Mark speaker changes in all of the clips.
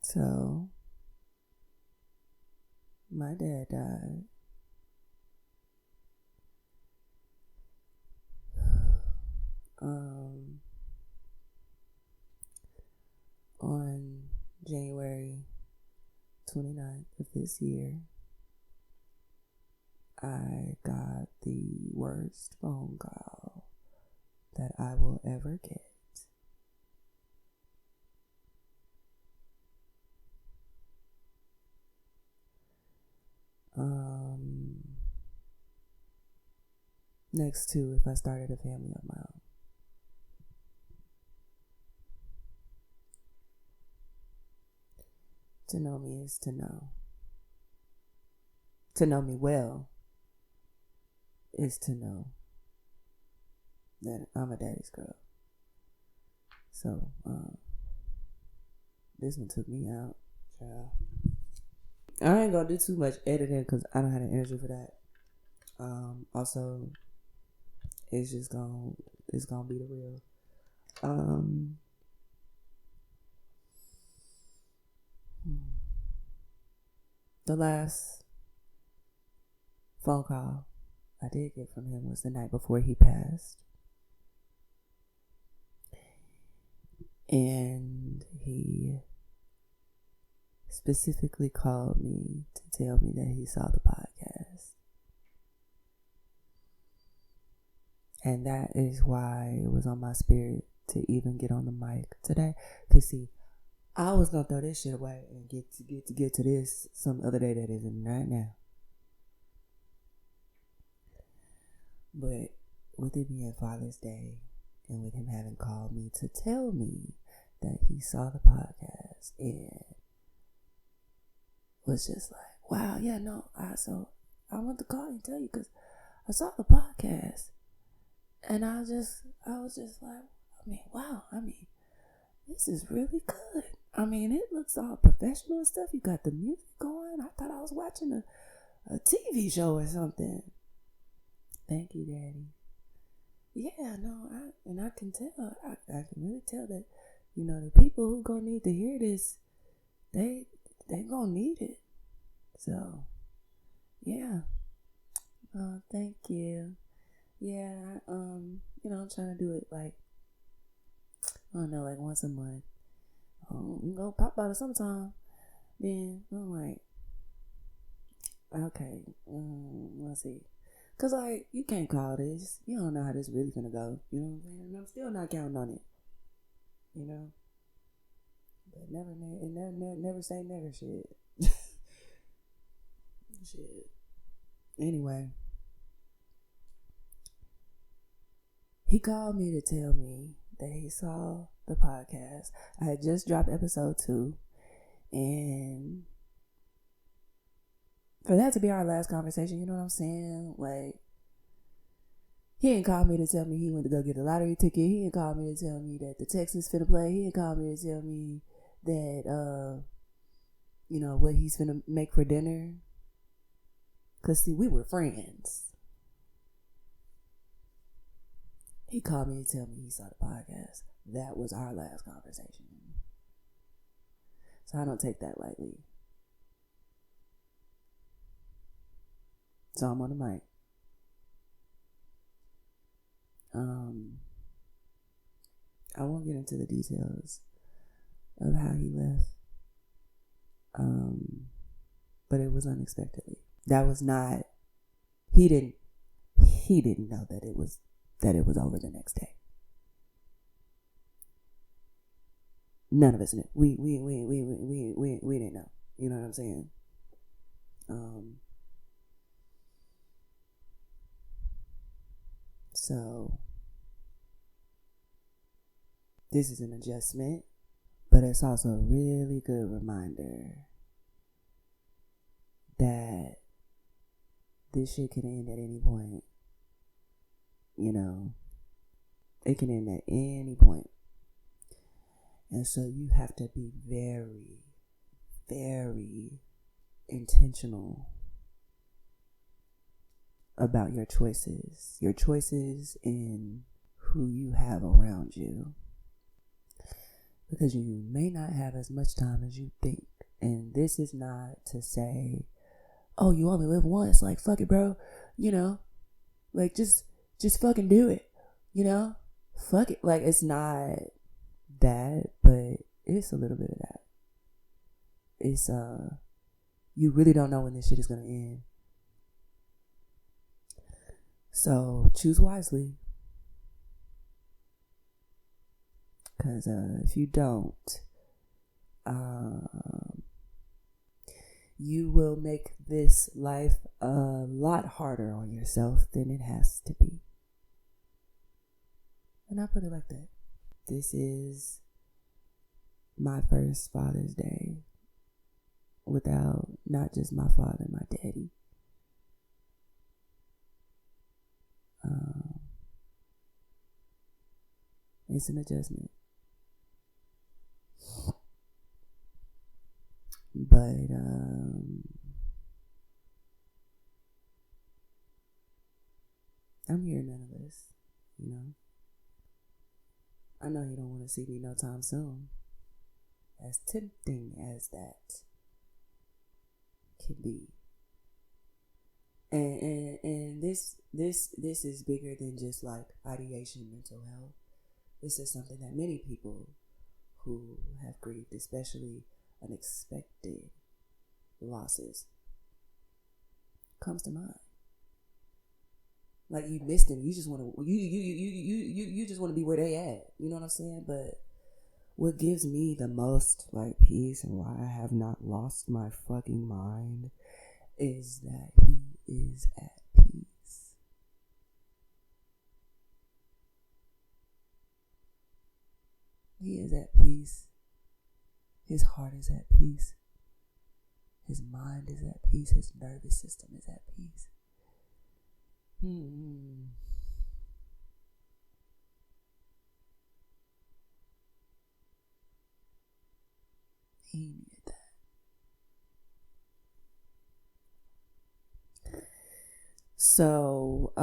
Speaker 1: So, my dad died on January 29th of this year. I got the worst phone call that I will ever get. Next to if I started a family of my own. To know me is to know. To know me well is to know that I'm a daddy's girl. So, this one took me out, child. I ain't gonna do too much editing because I don't have the energy for that. Also, it's gonna be the real. The last phone call I did get from him was the night before he passed. And he specifically called me to tell me that he saw the podcast. And that is why it was on my spirit to even get on the mic today. Because see, I was gonna throw this shit away and get to this some other day that isn't right now. But with it being Father's Day and with him having called me to tell me that he saw the podcast and was just like, wow, yeah, no, I want to call you and tell you because I saw the podcast. And I was just like, wow, this is really good. It looks all professional and stuff. You got the music going. I thought I was watching a TV show or something. Thank you, Daddy. Yeah, no, I can tell. I can really tell that, the people who gonna need to hear this, they gonna need it. So, yeah. Thank you. Yeah, I'm trying to do it like, I don't know, like once a month. Go pop out sometime. Then I'm like, okay, let's see. Cause like, you can't call this. You don't know how this really gonna go. You know what I'm saying? And I'm still not counting on it. But never say never shit. Shit. Anyway. He called me to tell me that he saw the podcast. I had just dropped episode 2. And for that to be our last conversation, you know what I'm saying? Like, he ain't called me to tell me he went to go get a lottery ticket. He ain't called me to tell me that the Texans finna play. He ain't called me to tell me that, what he's finna make for dinner. Because, see, we were friends. He called me to tell me he saw the podcast. That was our last conversation. So I don't take that lightly. So I'm on the mic. I won't get into the details of how he left. But it was unexpectedly. That was not, he didn't know that it was over the next day. None of us knew. We didn't know. You know what I'm saying? So this is an adjustment, but it's also a really good reminder that this shit can end at any point. It can end at any point. And so you have to be very, very intentional about your choices in who you have around you. Because you may not have as much time as you think. And this is not to say, oh, you only live once. Like, fuck it, bro. You know, like, just fucking do it. You know, fuck it. Like, it's not that, but it's a little bit of that. It's, you really don't know when this shit is going to end. So choose wisely. Because if you don't, you will make this life a lot harder on yourself than it has to be. And I put it like that. This is my first Father's Day without not just my father, my daddy. It's an adjustment. But I'm here nonetheless, you know. I know you don't want to see me no time soon. As tempting as that can be. And this is bigger than just like ideation, mental health. This is something that many people who have grieved, especially unexpected losses, comes to mind. Like, you missed them. You just want to you just want to be where they at. You know what I'm saying? But what gives me the most like peace and why I have not lost my fucking mind is that he is at peace. He is at peace. His heart is at peace. His mind is at peace. His nervous system is at peace. He needed that. So,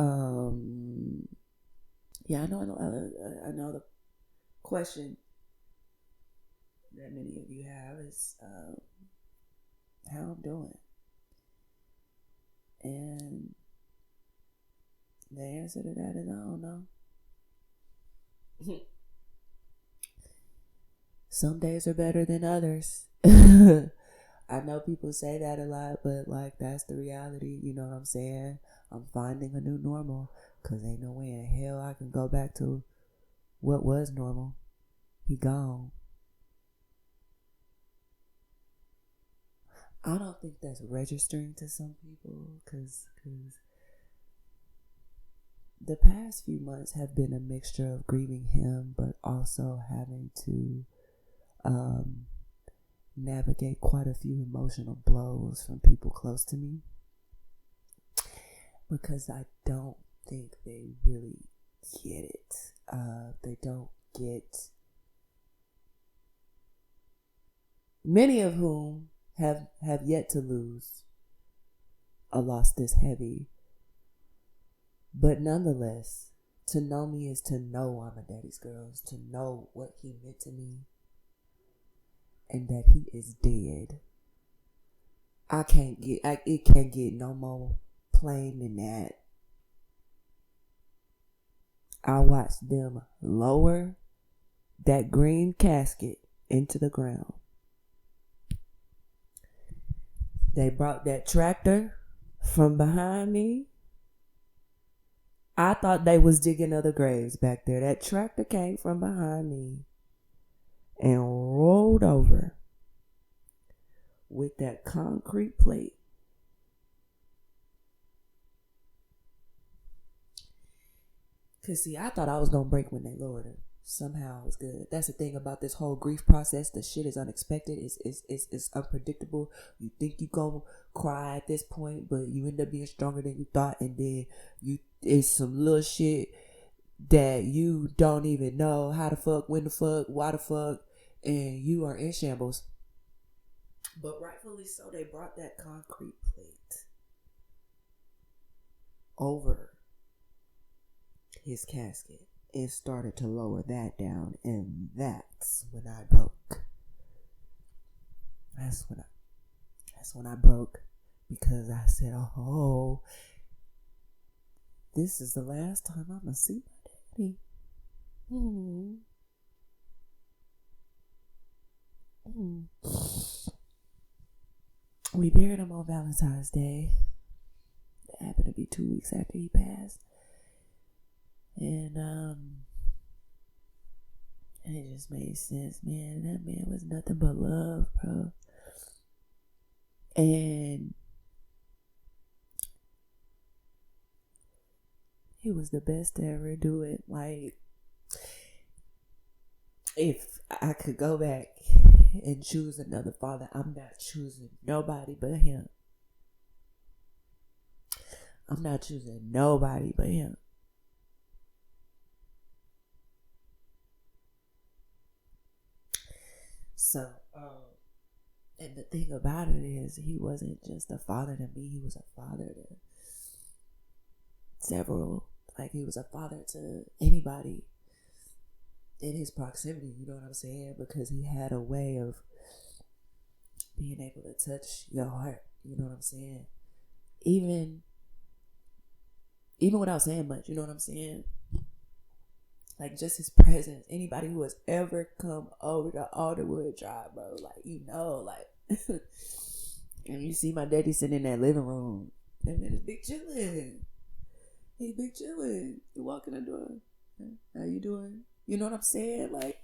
Speaker 1: yeah, I know the question that many of you have is how I'm doing. And the answer to that is I don't know. Some days are better than others. I know people say that a lot, but like, that's the reality. You know what I'm saying? I'm finding a new normal, because ain't no way in hell I can go back to what was normal. He gone. I don't think that's registering to some people, because the past few months have been a mixture of grieving him, but also having to navigate quite a few emotional blows from people close to me, because I don't think they really get it. They don't get, many of whom have yet to lose a loss this heavy. But nonetheless, to know me is to know I'm a daddy's girl, is to know what he meant to me, and that he is dead. It can't get no more plain than that. I watched them lower that green casket into the ground. They brought that tractor from behind me. I thought they was digging other graves back there. That tractor came from behind me and rolled over with that concrete plate. Because, see, I thought I was going to break when they lowered her. Somehow it was good. That's the thing about this whole grief process. The shit is unexpected. It's unpredictable. You think you going to cry at this point, but you end up being stronger than you thought. And then it's some little shit that you don't even know how the fuck, when the fuck, why the fuck, and you are in shambles. But rightfully so, they brought that concrete plate over his casket and started to lower that down, and that's when I broke. That's when I broke, because I said, "Oh, this is the last time I'm gonna see my daddy." We buried him on Valentine's Day. It happened to be 2 weeks after he passed. And it just made sense, man. That man was nothing but love, bro. And he was the best to ever do it. Like, if I could go back and choose another father, I'm not choosing nobody but him. I'm not choosing nobody but him. So, and the thing about it is, he wasn't just a father to me, he was a father to several. Like, he was a father to anybody in his proximity, you know what I'm saying? Because he had a way of being able to touch your heart, you know what I'm saying? Even without saying much, you know what I'm saying? Like, just his presence. Anybody who has ever come over to Alderwood Drive, bro, like, you know, like, and you see my daddy sitting in that living room, that man is big chillin'. He big chillin'. You walk in the door. How you doing? You know what I'm saying? Like,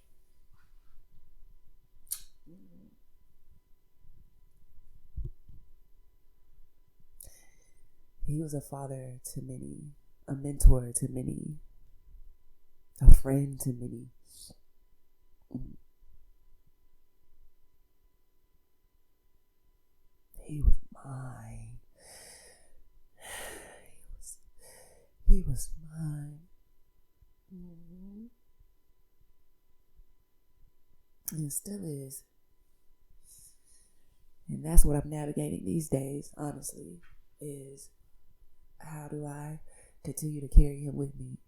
Speaker 1: he was a father to many, a mentor to many, a friend to many. He was mine. He was mine. And still is. And that's what I'm navigating these days, honestly, is how do I continue to carry him with me?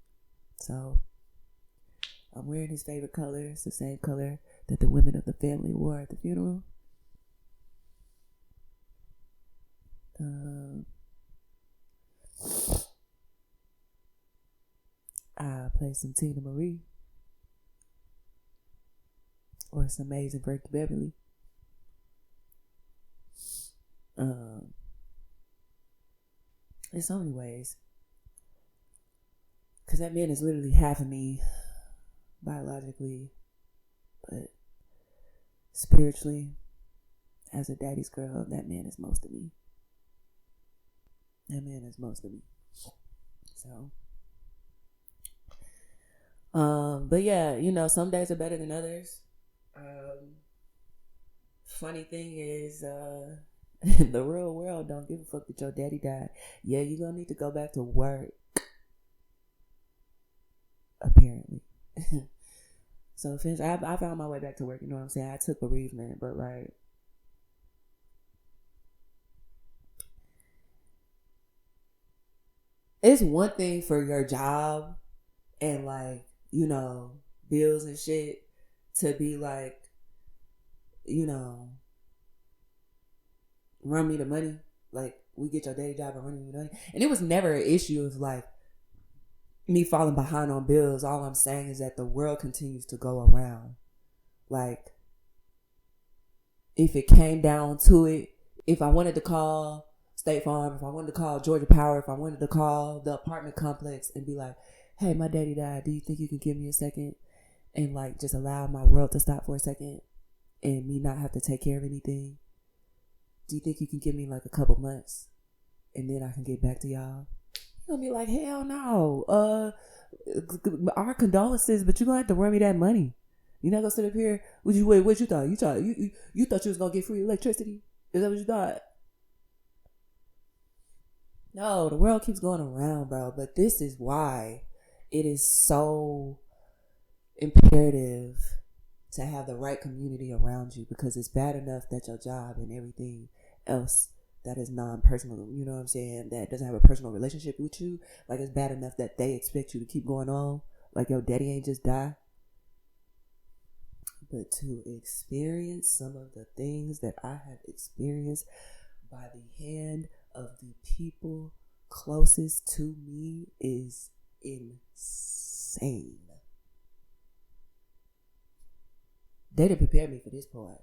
Speaker 1: So I'm wearing his favorite color. It's the same color that the women of the family wore at the funeral. I play some Tina Marie or some Amazing Frankie Beverly. In so many ways, because that man is literally half of me biologically, but spiritually, as a daddy's girl, that man is most of me. That man is most of me. So, but yeah, you know, some days are better than others. Funny thing is, the real world don't give a fuck that your daddy died. Yeah, you're gonna need to go back to work, apparently. So I found my way back to work, you know what I'm saying? I took bereavement, but like, it's one thing for your job and, like, you know, bills and shit to be like, you know, run me the money. Like, we get your day job and run me the money. And it was never an issue of like me falling behind on bills. All I'm saying is that the world continues to go around. Like, if it came down to it, if I wanted to call State Farm, if I wanted to call Georgia Power, if I wanted to call the apartment complex and be like, hey, my daddy died, do you think you can give me a second? And like, just allow my world to stop for a second and me not have to take care of anything. Do you think you can give me like a couple months and then I can get back to y'all? You'll be like, hell no. Our condolences, but you're gonna have to run me that money. You're not gonna sit up here. What you thought? You thought you was gonna get free electricity? Is that what you thought? No, the world keeps going around, bro. But this is why it is so imperative to have the right community around you, because it's bad enough that your job and everything else that is non-personal, you know what I'm saying, that doesn't have a personal relationship with you, like it's bad enough that they expect you to keep going on, like your daddy ain't just die. But to experience some of the things that I have experienced by the hand of the people closest to me is insane. They didn't prepare me for this part.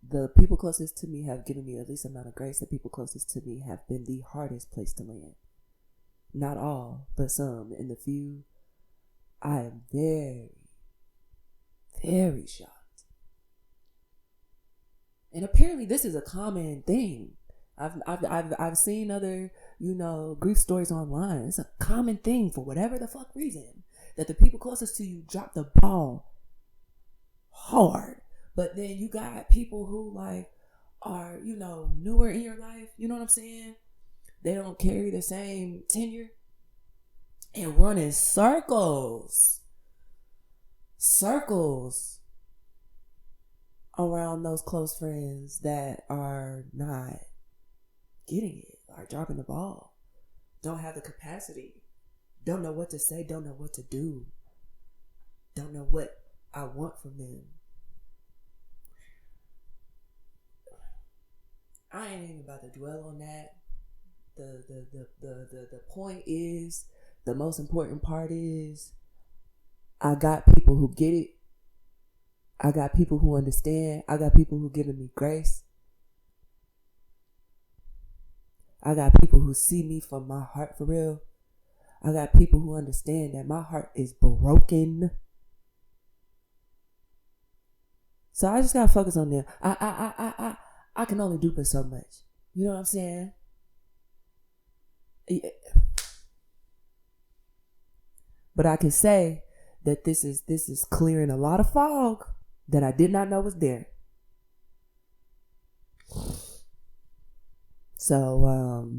Speaker 1: The people closest to me have given me at least amount of grace. The people closest to me have been the hardest place to land. Not all, but some. And the few, I am very, very shocked. And apparently this is a common thing. I've seen other, grief stories online. It's a common thing for whatever the fuck reason that the people closest to you drop the ball hard. But then you got people who like are, newer in your life. You know what I'm saying? They don't carry the same tenure and run in circles around those close friends that are not getting it, are dropping the ball, don't have the capacity, don't know what to say, don't know what to do, don't know what I want from them. I ain't even about to dwell on that. The point is, the most important part is, I got people who get it. I got people who understand. I got people who giving me grace. I got people who see me from my heart for real. I got people who understand that my heart is broken. So I just gotta focus on them. I can only do but so much. You know what I'm saying? Yeah. But I can say that this is clearing a lot of fog that I did not know was there. So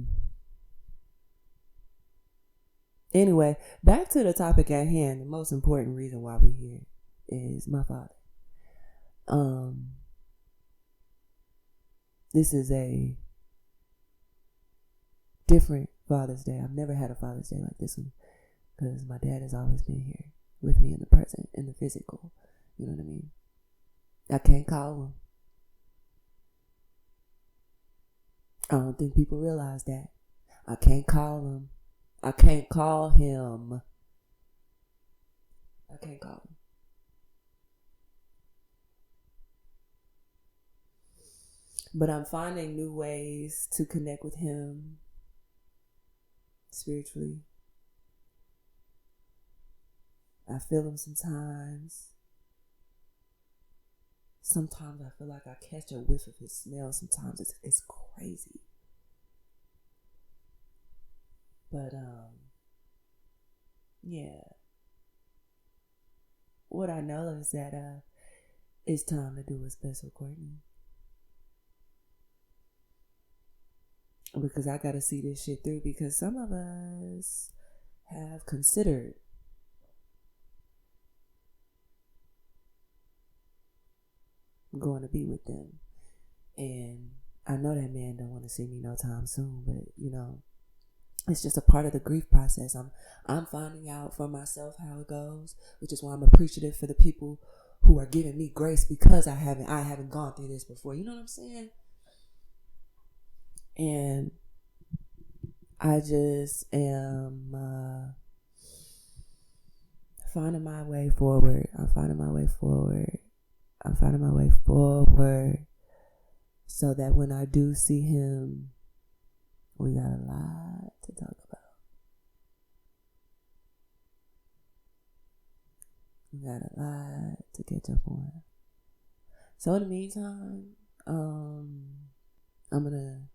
Speaker 1: anyway, back to the topic at hand. The most important reason why we're here is my father. This is a different Father's Day. I've never had a Father's Day like this one, because my dad has always been here with me in the present, in the physical. You know what I mean? I can't call him. I don't think people realize that. I can't call him. I can't call him. I can't call him. But I'm finding new ways to connect with him spiritually. I feel him sometimes. Sometimes I feel like I catch a whiff of his smell. Sometimes it's crazy. But yeah. What I know is that it's time to do what's best for Courtney. Because I gotta see this shit through, because some of us have considered going to be with them. And I know that man don't want to see me no time soon, but it's just a part of the grief process. I'm finding out for myself how it goes, which is why I'm appreciative for the people who are giving me grace, because I haven't gone through this before. You know what I'm saying? And I just am finding my way forward. I'm finding my way forward so that when I do see him, we got a lot to talk about. We got a lot to catch up on. So in the meantime, I'm gonna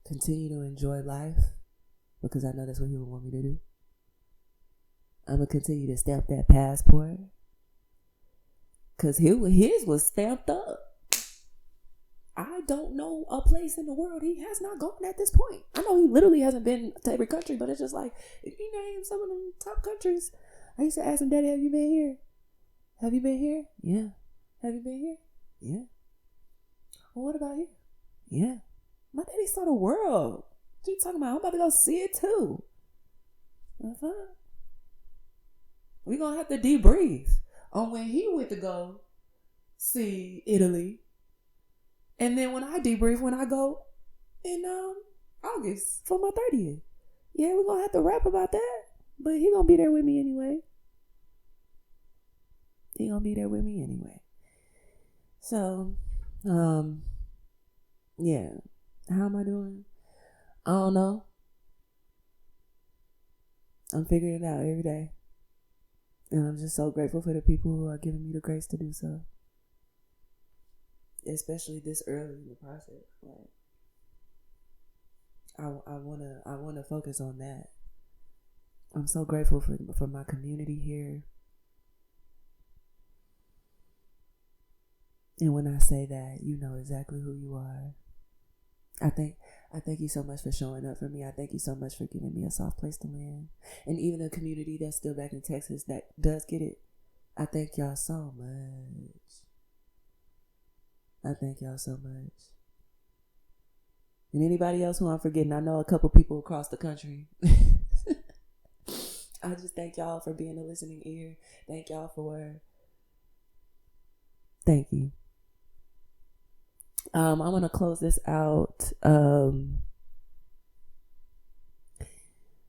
Speaker 1: continue to enjoy life, because I know that's what he would want me to do. I'm gonna continue to stamp that passport, because his was stamped up. I don't know a place in the world he has not gone at this point. I know he literally hasn't been to every country, but it's just like, if you name some of them top countries, I used to ask him, Daddy, have you been here? Have you been here? Yeah. Have you been here? Yeah. Well, what about you? Yeah. My daddy saw the world. What you talking about? I'm about to go see it too. Uh-huh. We're going to have to debrief on when he went to go see Italy. And then when I debrief, when I go in August for my 30th. Yeah, we're going to have to rap about that. But he going to be there with me anyway. So, yeah. How am I doing? I don't know. I'm figuring it out every day. And I'm just so grateful for the people who are giving me the grace to do so. Especially this early in the process. Like, I wanna focus on that. I'm so grateful for my community here. And when I say that, you know exactly who you are. I thank you so much for showing up for me. I thank you so much for giving me a soft place to land. And even the community that's still back in Texas that does get it, I thank y'all so much. And anybody else who I'm forgetting, I know a couple people across the country. I just thank y'all for being a listening ear. Thank you. I'm going to close this out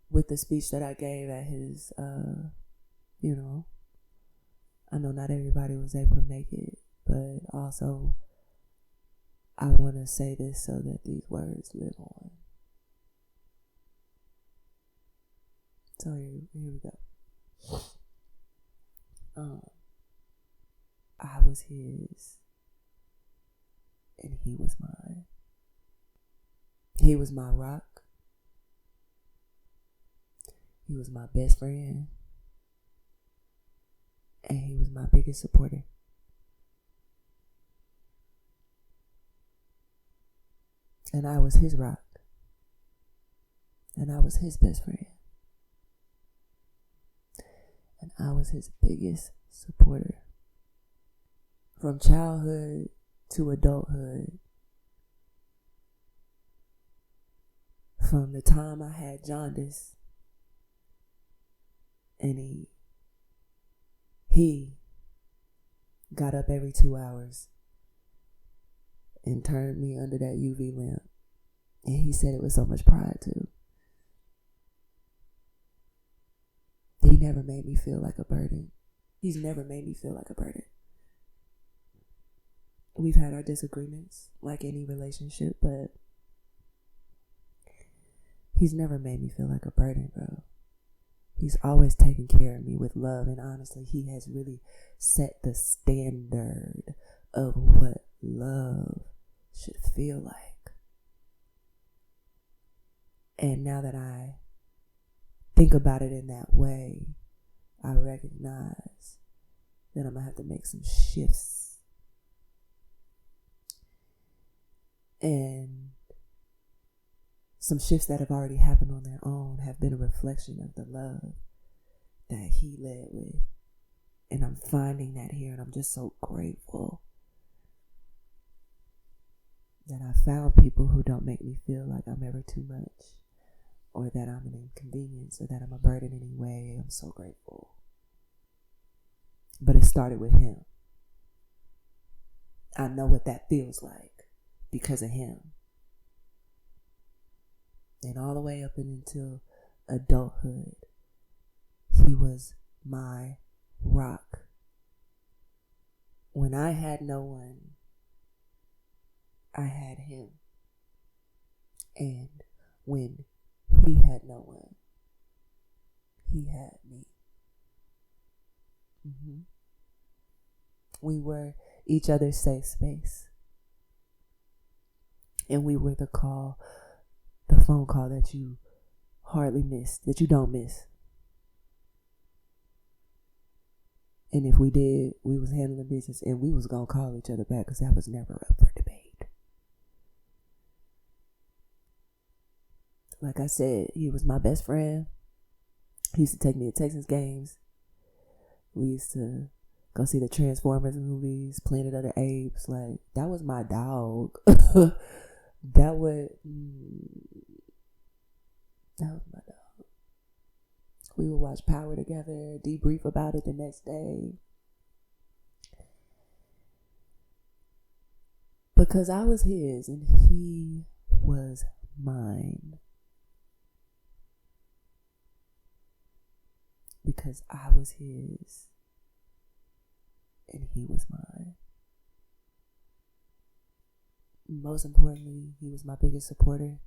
Speaker 1: with the speech that I gave at his funeral. I know not everybody was able to make it, but also I want to say this so that these words live on. So here we go. I was his, and he was mine. He was my rock. He was my best friend. And he was my biggest supporter. And I was his rock. And I was his best friend. And I was his biggest supporter. From childhood to adulthood. From the time I had jaundice. And he got up every 2 hours and turned me under that UV lamp. And he said it with so much pride too. He never made me feel like a burden. He's never made me feel like a burden. We've had our disagreements, like any relationship, but he's never made me feel like a burden, bro. He's always taken care of me with love, and honestly, he has really set the standard of what love should feel like. And now that I think about it in that way, I recognize that I'm going to have to make some shifts. And some shifts that have already happened on their own have been a reflection of the love that he led with. And I'm finding that here, and I'm just so grateful that I found people who don't make me feel like I'm ever too much, or that I'm an inconvenience, or that I'm a burden in any way. I'm so grateful. But it started with him. I know what that feels like because of him. And all the way up until adulthood, he was my rock. When I had no one, I had him. And when he had no one, he had me. We were each other's safe space. And we were the phone call that you hardly miss, that you don't miss. And if we did, we was handling business, and we was going to call each other back, because that was never up for debate. Like I said, he was my best friend. He used to take me to Texas games. We used to go see the Transformers movies, Planet of the Apes. Like, that was my dog. that was my dog. We would watch Power together, debrief about it the next day. Because I was his and he was mine. Because I was his and he was mine. Most importantly, he was my biggest supporter.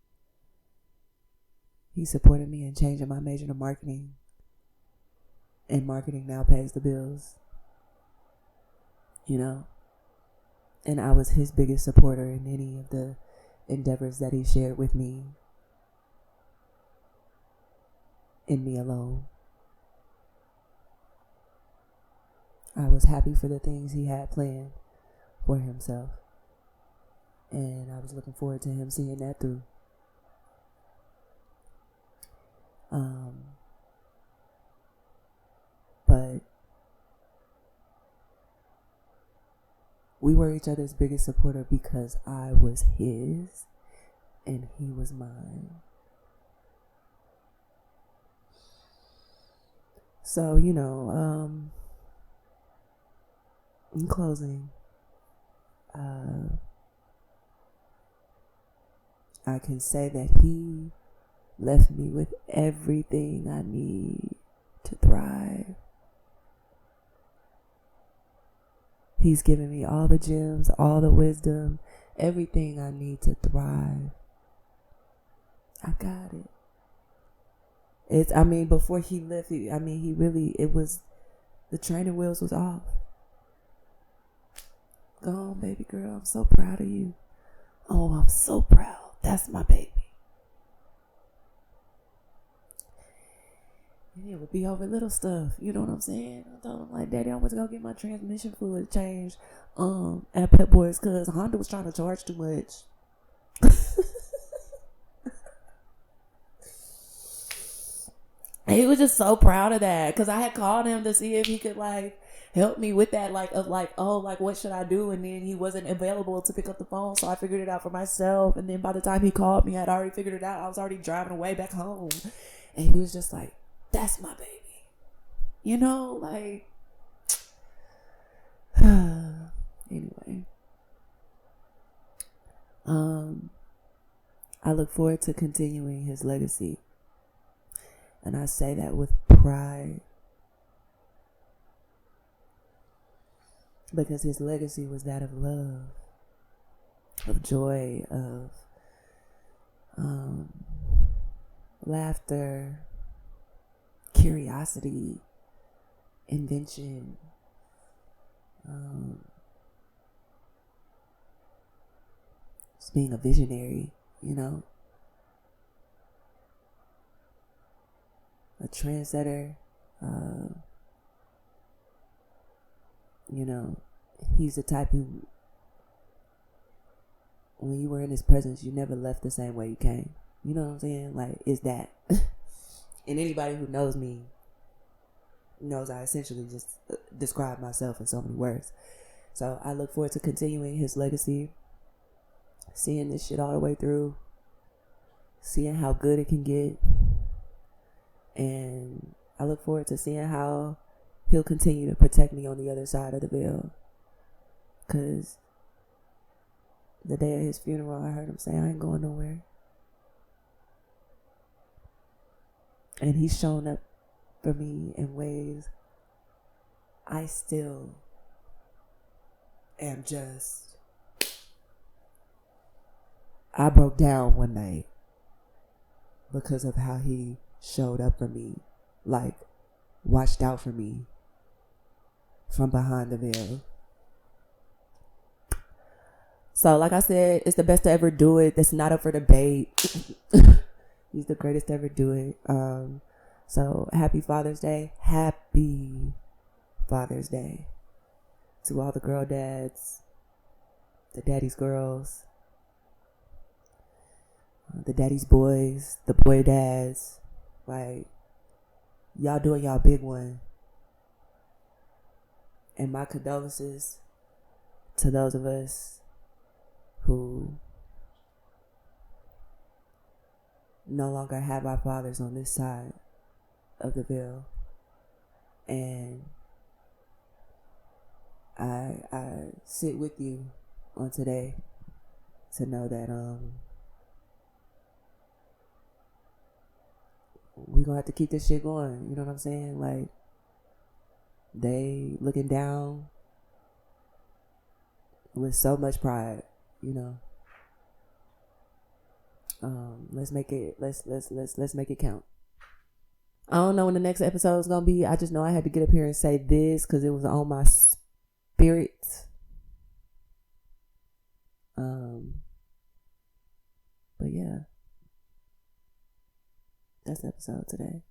Speaker 1: He supported me in changing my major to marketing. And marketing now pays the bills. You know? And I was his biggest supporter in any of the endeavors that he shared with me. In me alone. I was happy for the things he had planned for himself. And I was looking forward to him seeing that through. But we were each other's biggest supporter because I was his and he was mine. So, you know, in closing, I can say that he left me with everything I need to thrive. He's given me all the gems, all the wisdom, everything I need to thrive. I got it. Before he left, it was, the training wheels was off. Go on, baby girl. I'm so proud of you. Oh, I'm so proud. That's my baby. And it would be over little stuff. You know what I'm saying? I told him, like, Daddy, I went to go get my transmission fluid changed at Pep Boys because Honda was trying to charge too much. He was just so proud of that because I had called him to see if he could, like, help me with that, what should I do? And then he wasn't available to pick up the phone, so I figured it out for myself. And then by the time he called me, I'd already figured it out. I was already driving away back home. And he was just like, that's my baby. You know, like, anyway. I look forward to continuing his legacy. And I say that with pride. Because his legacy was that of love, of joy, of laughter, curiosity, invention, just being a visionary, you know, a trendsetter. You know, he's the type who, when you were in his presence, you never left the same way you came. You know what I'm saying? Like, it's that. And anybody who knows me knows I essentially just describe myself in so many words. So I look forward to continuing his legacy, seeing this shit all the way through, seeing how good it can get. And I look forward to seeing how he'll continue to protect me on the other side of the veil. Because the day of his funeral, I heard him say, I ain't going nowhere. And he's shown up for me in ways I still am just... I broke down one night because of how he showed up for me. Like, watched out for me from behind the veil. So, like I said, it's the best to ever do it. That's not up for debate. He's the greatest to ever do it. So, happy Father's Day. Happy Father's Day to all the girl dads, the daddy's girls, the daddy's boys, the boy dads. Like, y'all doing y'all big one. And my condolences to those of us who no longer have our fathers on this side of the veil. And I sit with you on today to know that we're gonna have to keep this shit going. You know what I'm saying? Like, they looking down with so much pride, you know. Let's make it let's make it count. I don't know when the next episode is gonna be. I just know I had to get up here and say this because it was on my spirit. But yeah, that's the episode today.